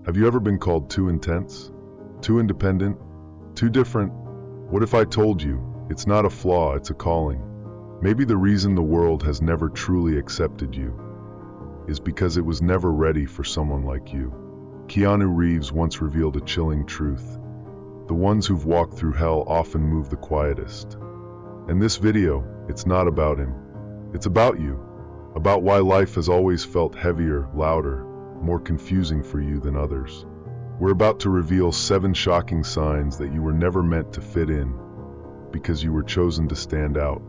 Have you ever been called too intense? Too independent? Too different? What if I told you, it's not a flaw, it's a calling? Maybe the reason the world has never truly accepted you is because it was never ready for someone like you. Keanu Reeves once revealed a chilling truth. The ones who've walked through hell often move the quietest. In this video, it's not about him. It's about you. About why life has always felt heavier, louder, more confusing for you than others. We're about to reveal 7 shocking signs that you were never meant to fit in because you were chosen to stand out.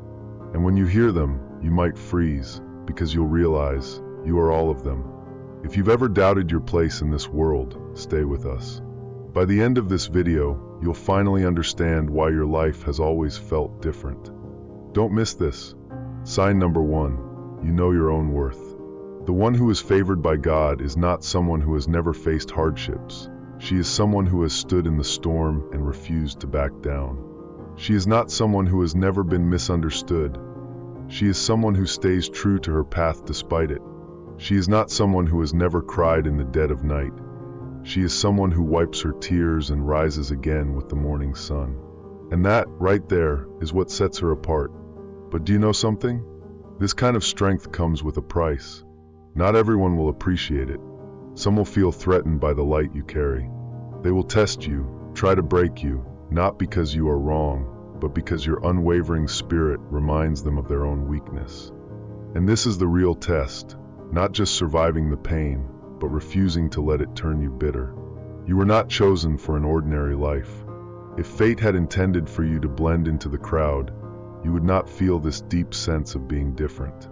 And when you hear them, you might freeze because you'll realize you are all of them. If you've ever doubted your place in this world, stay with us. By the end of this video, you'll finally understand why your life has always felt different. Don't miss this. Sign number 1, you know your own worth. The one who is favored by God is not someone who has never faced hardships. She is someone who has stood in the storm and refused to back down. She is not someone who has never been misunderstood. She is someone who stays true to her path despite it. She is not someone who has never cried in the dead of night. She is someone who wipes her tears and rises again with the morning sun. And that, right there, is what sets her apart. But do you know something? This kind of strength comes with a price. Not everyone will appreciate it. Some will feel threatened by the light you carry. They will test you, try to break you, not because you are wrong, but because your unwavering spirit reminds them of their own weakness. And this is the real test, not just surviving the pain, but refusing to let it turn you bitter. You were not chosen for an ordinary life. If fate had intended for you to blend into the crowd, you would not feel this deep sense of being different.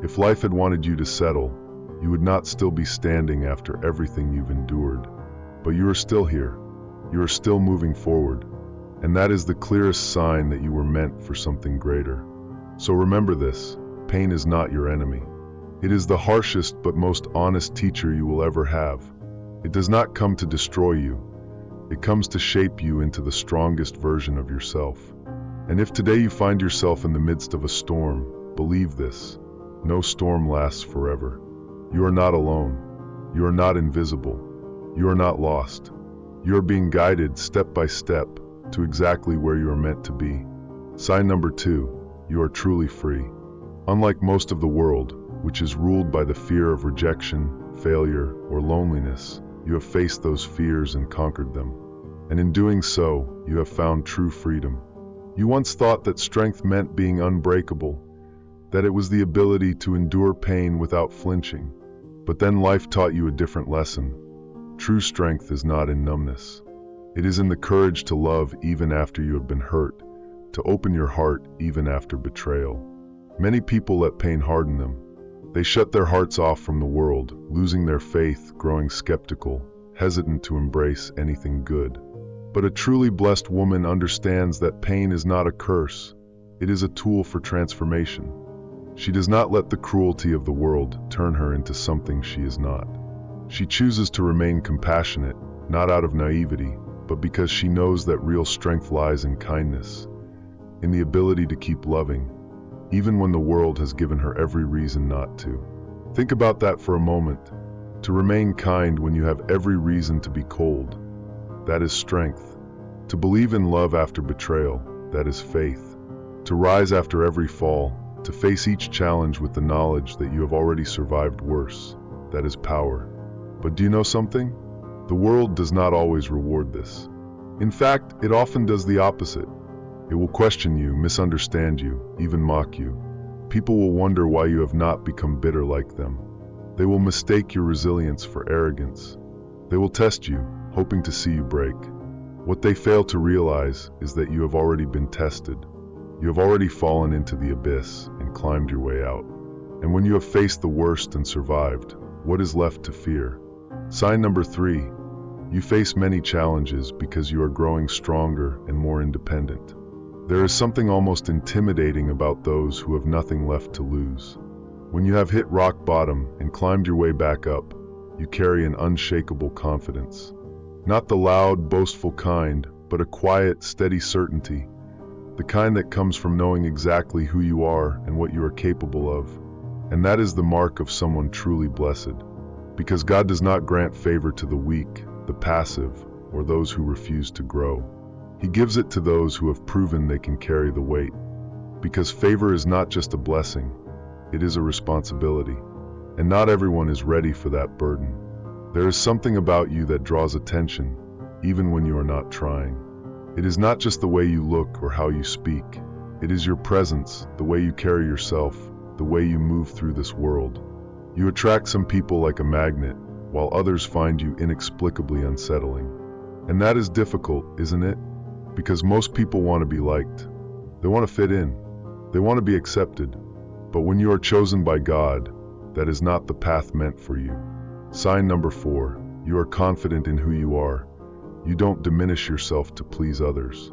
If life had wanted you to settle, you would not still be standing after everything you've endured. But you are still here. You are still moving forward. And that is the clearest sign that you were meant for something greater. So remember this, pain is not your enemy. It is the harshest but most honest teacher you will ever have. It does not come to destroy you. It comes to shape you into the strongest version of yourself. And if today you find yourself in the midst of a storm, believe this. No storm lasts forever. You are not alone. You are not invisible. You are not lost. You are being guided step by step to exactly where you are meant to be. Sign number 2, you are truly free. Unlike most of the world, which is ruled by the fear of rejection, failure, or loneliness, you have faced those fears and conquered them. And in doing so, you have found true freedom. You once thought that strength meant being unbreakable, that it was the ability to endure pain without flinching. But then life taught you a different lesson. True strength is not in numbness. It is in the courage to love even after you have been hurt, to open your heart even after betrayal. Many people let pain harden them. They shut their hearts off from the world, losing their faith, growing skeptical, hesitant to embrace anything good. But a truly blessed woman understands that pain is not a curse. It is a tool for transformation. She does not let the cruelty of the world turn her into something she is not. She chooses to remain compassionate, not out of naivety, but because she knows that real strength lies in kindness, in the ability to keep loving, even when the world has given her every reason not to. Think about that for a moment. To remain kind when you have every reason to be cold, that is strength. To believe in love after betrayal, that is faith. To rise after every fall, to face each challenge with the knowledge that you have already survived worse, that is power. But do you know something? The world does not always reward this. In fact, it often does the opposite. It will question you, misunderstand you, even mock you. People will wonder why you have not become bitter like them. They will mistake your resilience for arrogance. They will test you, hoping to see you break. What they fail to realize is that you have already been tested. You have already fallen into the abyss and climbed your way out. And when you have faced the worst and survived, what is left to fear? Sign number 3, you face many challenges because you are growing stronger and more independent. There is something almost intimidating about those who have nothing left to lose. When you have hit rock bottom and climbed your way back up, you carry an unshakable confidence. Not the loud, boastful kind, but a quiet, steady certainty. The kind that comes from knowing exactly who you are and what you are capable of. And that is the mark of someone truly blessed. Because God does not grant favor to the weak, the passive, or those who refuse to grow. He gives it to those who have proven they can carry the weight. Because favor is not just a blessing, it is a responsibility. And not everyone is ready for that burden. There is something about you that draws attention, even when you are not trying. It is not just the way you look or how you speak. It is your presence, the way you carry yourself, the way you move through this world. You attract some people like a magnet, while others find you inexplicably unsettling. And that is difficult, isn't it? Because most people want to be liked. They want to fit in. They want to be accepted. But when you are chosen by God, that is not the path meant for you. Sign number 4, you are confident in who you are. You don't diminish yourself to please others.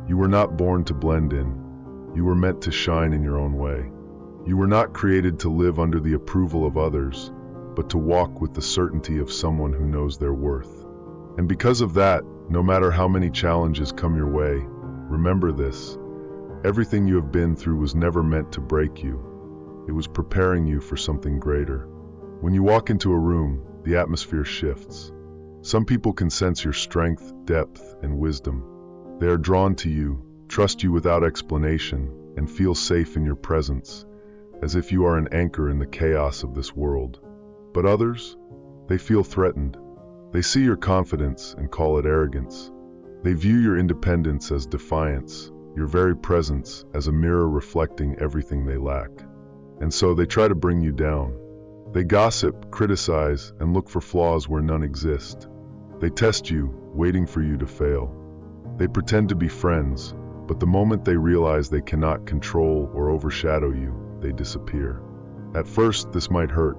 You were not born to blend in. You were meant to shine in your own way. You were not created to live under the approval of others, but to walk with the certainty of someone who knows their worth. And because of that, no matter how many challenges come your way, remember this: everything you have been through was never meant to break you. It was preparing you for something greater. When you walk into a room, the atmosphere shifts. Some people can sense your strength, depth, and wisdom. They are drawn to you, trust you without explanation, and feel safe in your presence, as if you are an anchor in the chaos of this world. But others? They feel threatened. They see your confidence and call it arrogance. They view your independence as defiance, your very presence as a mirror reflecting everything they lack. And so they try to bring you down. They gossip, criticize, and look for flaws where none exist. They test you, waiting for you to fail. They pretend to be friends, but the moment they realize they cannot control or overshadow you, they disappear. At first, this might hurt.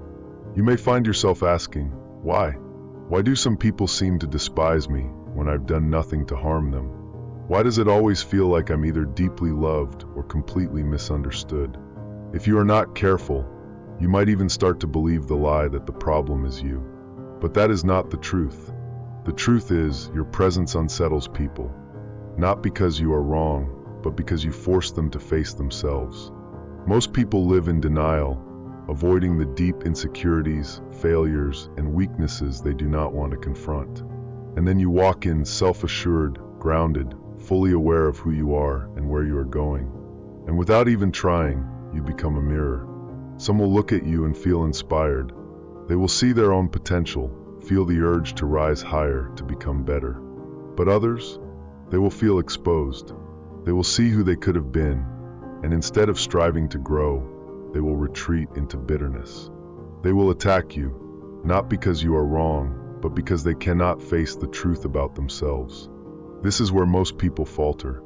You may find yourself asking, why? Why do some people seem to despise me when I've done nothing to harm them? Why does it always feel like I'm either deeply loved or completely misunderstood? If you are not careful, you might even start to believe the lie that the problem is you. But that is not the truth. The truth is, your presence unsettles people, not because you are wrong, but because you force them to face themselves. Most people live in denial, avoiding the deep insecurities, failures, and weaknesses they do not want to confront. And then you walk in self-assured, grounded, fully aware of who you are and where you are going. And without even trying, you become a mirror. Some will look at you and feel inspired. They will see their own potential, feel the urge to rise higher, to become better. But others? They will feel exposed. They will see who they could have been, and instead of striving to grow, they will retreat into bitterness. They will attack you, not because you are wrong, but because they cannot face the truth about themselves. This is where most people falter.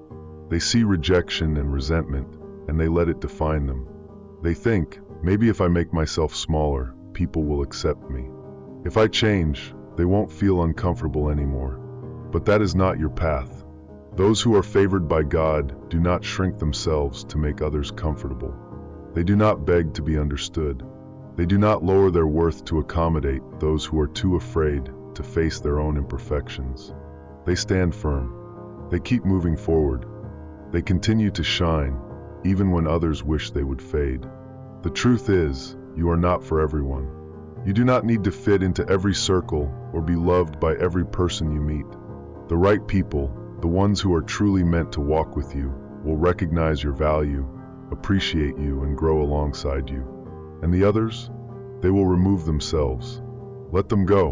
They see rejection and resentment, and they let it define them. They think, maybe if I make myself smaller, people will accept me. If I change, they won't feel uncomfortable anymore. But that is not your path. Those who are favored by God do not shrink themselves to make others comfortable. They do not beg to be understood. They do not lower their worth to accommodate those who are too afraid to face their own imperfections. They stand firm. They keep moving forward. They continue to shine, even when others wish they would fade. The truth is, you are not for everyone. You do not need to fit into every circle or be loved by every person you meet. The right people, the ones who are truly meant to walk with you, will recognize your value, appreciate you, and grow alongside you. And the others? They will remove themselves. Let them go,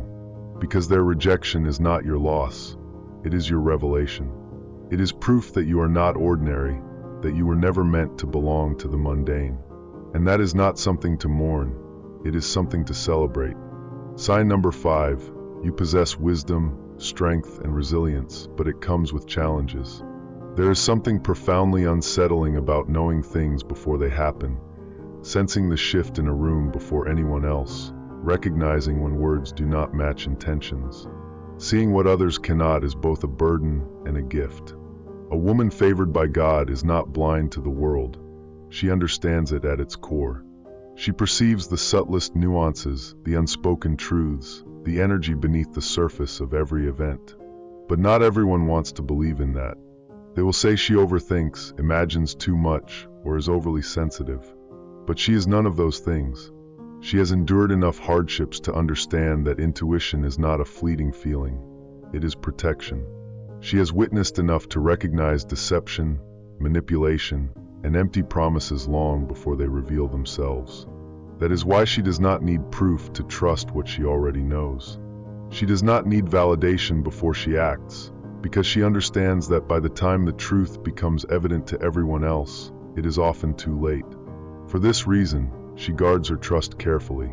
because their rejection is not your loss. It is your revelation. It is proof that you are not ordinary, that you were never meant to belong to the mundane. And that is not something to mourn. It is something to celebrate. Sign number 5, you possess wisdom, strength, and resilience, but it comes with challenges. There is something profoundly unsettling about knowing things before they happen, sensing the shift in a room before anyone else, recognizing when words do not match intentions. Seeing what others cannot is both a burden and a gift. A woman favored by God is not blind to the world. She understands it at its core. She perceives the subtlest nuances, the unspoken truths, the energy beneath the surface of every event. But not everyone wants to believe in that. They will say she overthinks, imagines too much, or is overly sensitive. But she is none of those things. She has endured enough hardships to understand that intuition is not a fleeting feeling. It is protection. She has witnessed enough to recognize deception, manipulation, and empty promises long before they reveal themselves. That is why she does not need proof to trust what she already knows. She does not need validation before she acts, because she understands that by the time the truth becomes evident to everyone else, it is often too late. For this reason, she guards her trust carefully,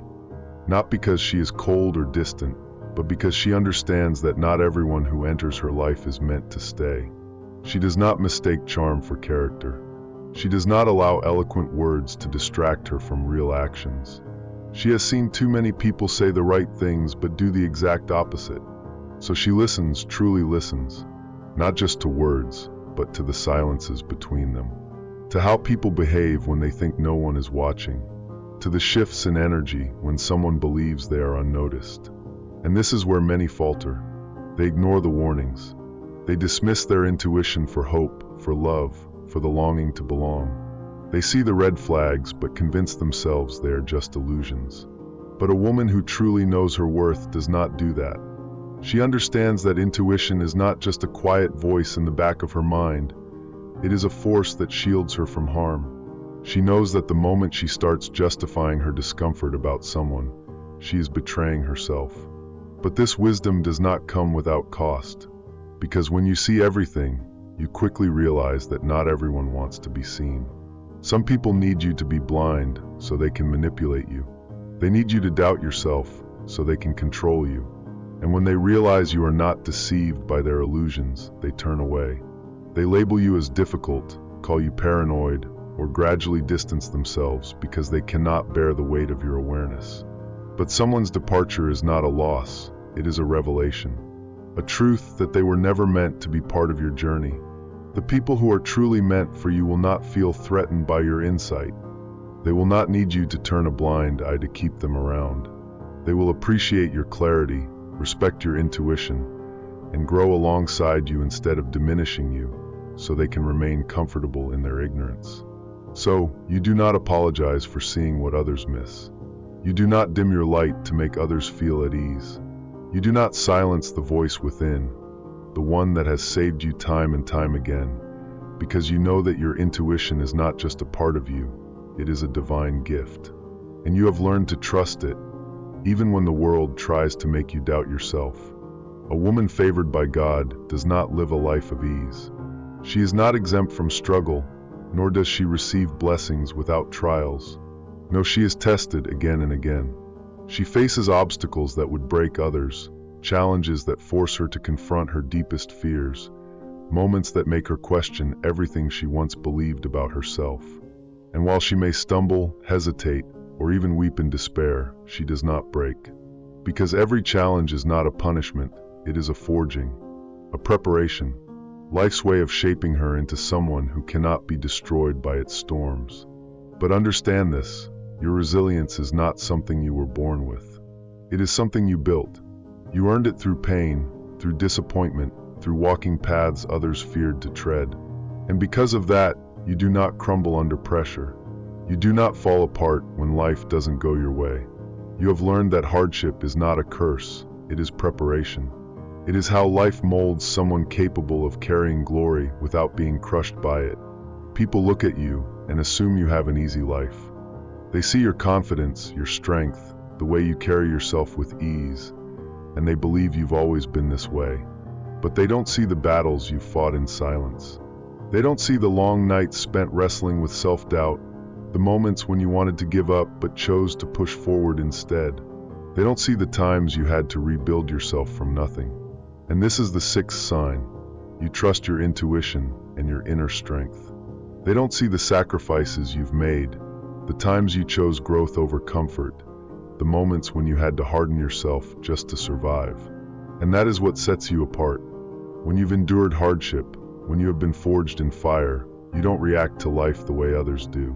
not because she is cold or distant, but because she understands that not everyone who enters her life is meant to stay. She does not mistake charm for character. She does not allow eloquent words to distract her from real actions. She has seen too many people say the right things but do the exact opposite. So she listens, truly listens, not just to words, but to the silences between them, to how people behave when they think no one is watching, to the shifts in energy when someone believes they are unnoticed. And this is where many falter. They ignore the warnings. They dismiss their intuition for hope, for love, for the longing to belong. They see the red flags but convince themselves they are just illusions. But a woman who truly knows her worth does not do that. She understands that intuition is not just a quiet voice in the back of her mind. It is a force that shields her from harm. She knows that the moment she starts justifying her discomfort about someone, she is betraying herself. But this wisdom does not come without cost, because when you see everything, you quickly realize that not everyone wants to be seen. Some people need you to be blind so they can manipulate you. They need you to doubt yourself so they can control you. And when they realize you are not deceived by their illusions, they turn away. They label you as difficult, call you paranoid, or gradually distance themselves because they cannot bear the weight of your awareness. But someone's departure is not a loss, it is a revelation. A truth that they were never meant to be part of your journey. The people who are truly meant for you will not feel threatened by your insight. They will not need you to turn a blind eye to keep them around. They will appreciate your clarity, respect your intuition, and grow alongside you instead of diminishing you, so they can remain comfortable in their ignorance. So, you do not apologize for seeing what others miss. You do not dim your light to make others feel at ease. You do not silence the voice within, the one that has saved you time and time again, because you know that your intuition is not just a part of you, it is a divine gift. And you have learned to trust it, even when the world tries to make you doubt yourself. A woman favored by God does not live a life of ease. She is not exempt from struggle, nor does she receive blessings without trials. No, she is tested again and again. She faces obstacles that would break others, challenges that force her to confront her deepest fears, moments that make her question everything she once believed about herself. And while she may stumble, hesitate, or even weep in despair, she does not break. Because every challenge is not a punishment, it is a forging, a preparation, life's way of shaping her into someone who cannot be destroyed by its storms. But understand this. Your resilience is not something you were born with. It is something you built. You earned it through pain, through disappointment, through walking paths others feared to tread. And because of that, you do not crumble under pressure. You do not fall apart when life doesn't go your way. You have learned that hardship is not a curse, it is preparation. It is how life molds someone capable of carrying glory without being crushed by it. People look at you and assume you have an easy life. They see your confidence, your strength, the way you carry yourself with ease, and they believe you've always been this way. But they don't see the battles you've fought in silence. They don't see the long nights spent wrestling with self-doubt, the moments when you wanted to give up but chose to push forward instead. They don't see the times you had to rebuild yourself from nothing. And this is the sixth sign. You trust your intuition and your inner strength. They don't see the sacrifices you've made, the times you chose growth over comfort, the moments when you had to harden yourself just to survive. And that is what sets you apart. When you've endured hardship, when you have been forged in fire, you don't react to life the way others do.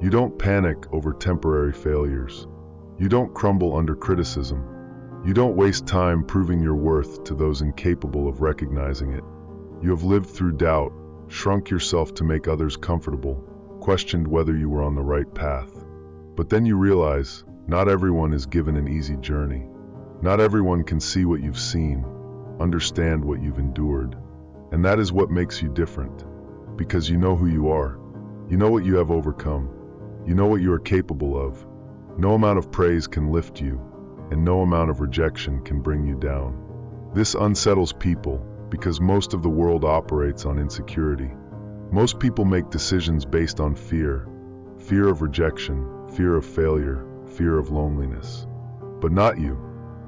You don't panic over temporary failures. You don't crumble under criticism. You don't waste time proving your worth to those incapable of recognizing it. You have lived through doubt, shrunk yourself to make others comfortable, questioned whether you were on the right path. But then you realize, Not everyone is given an easy journey. Not everyone can see what you've seen, understand what you've endured. And that is what makes you different. Because you know who you are. You know what you have overcome. You know what you are capable of. No amount of praise can lift you, and no amount of rejection can bring you down. This unsettles people because most of the world operates on insecurity. Most people make decisions based on fear. Fear of rejection, fear of failure, fear of loneliness. But not you.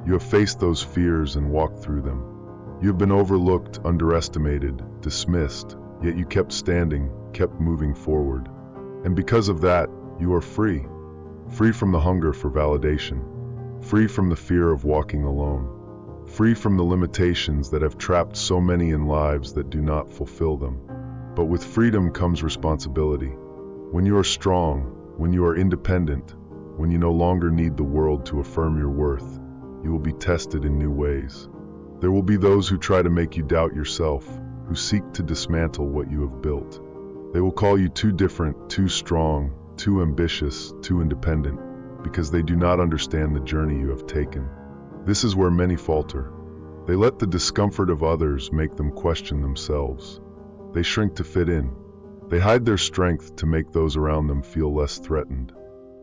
You have faced those fears and walked through them. You have been overlooked, underestimated, dismissed, yet you kept standing, kept moving forward. And because of that, you are free. Free from the hunger for validation. Free from the fear of walking alone. Free from the limitations that have trapped so many in lives that do not fulfill them. But with freedom comes responsibility. When you are strong, when you are independent, when you no longer need the world to affirm your worth, you will be tested in new ways. There will be those who try to make you doubt yourself, who seek to dismantle what you have built. They will call you too different, too strong, too ambitious, too independent, because they do not understand the journey you have taken. This is where many falter. They let the discomfort of others make them question themselves. They shrink to fit in. They hide their strength to make those around them feel less threatened.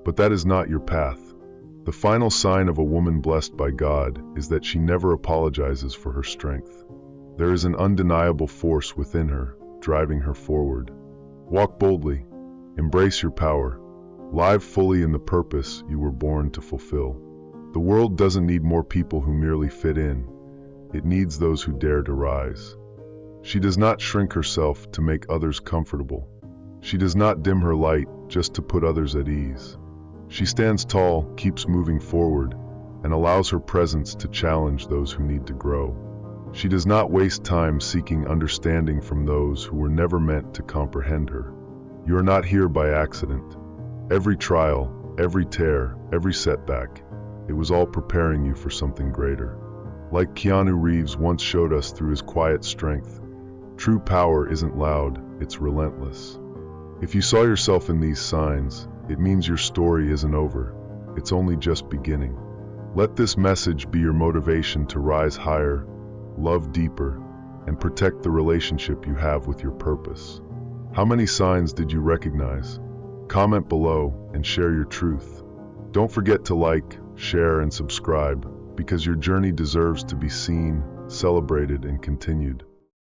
But that is not your path. The final sign of a woman blessed by God is that she never apologizes for her strength. There is an undeniable force within her, driving her forward. Walk boldly. Embrace your power. Live fully in the purpose you were born to fulfill. The world doesn't need more people who merely fit in. It needs those who dare to rise. She does not shrink herself to make others comfortable. She does not dim her light just to put others at ease. She stands tall, keeps moving forward, and allows her presence to challenge those who need to grow. She does not waste time seeking understanding from those who were never meant to comprehend her. You are not here by accident. Every trial, every tear, every setback, it was all preparing you for something greater. Like Keanu Reeves once showed us through his quiet strength, true power isn't loud, it's relentless. If you saw yourself in these signs, it means your story isn't over. It's only just beginning. Let this message be your motivation to rise higher, love deeper, and protect the relationship you have with your purpose. How many signs did you recognize? Comment below and share your truth. Don't forget to like, share, and subscribe, because your journey deserves to be seen, celebrated, and continued.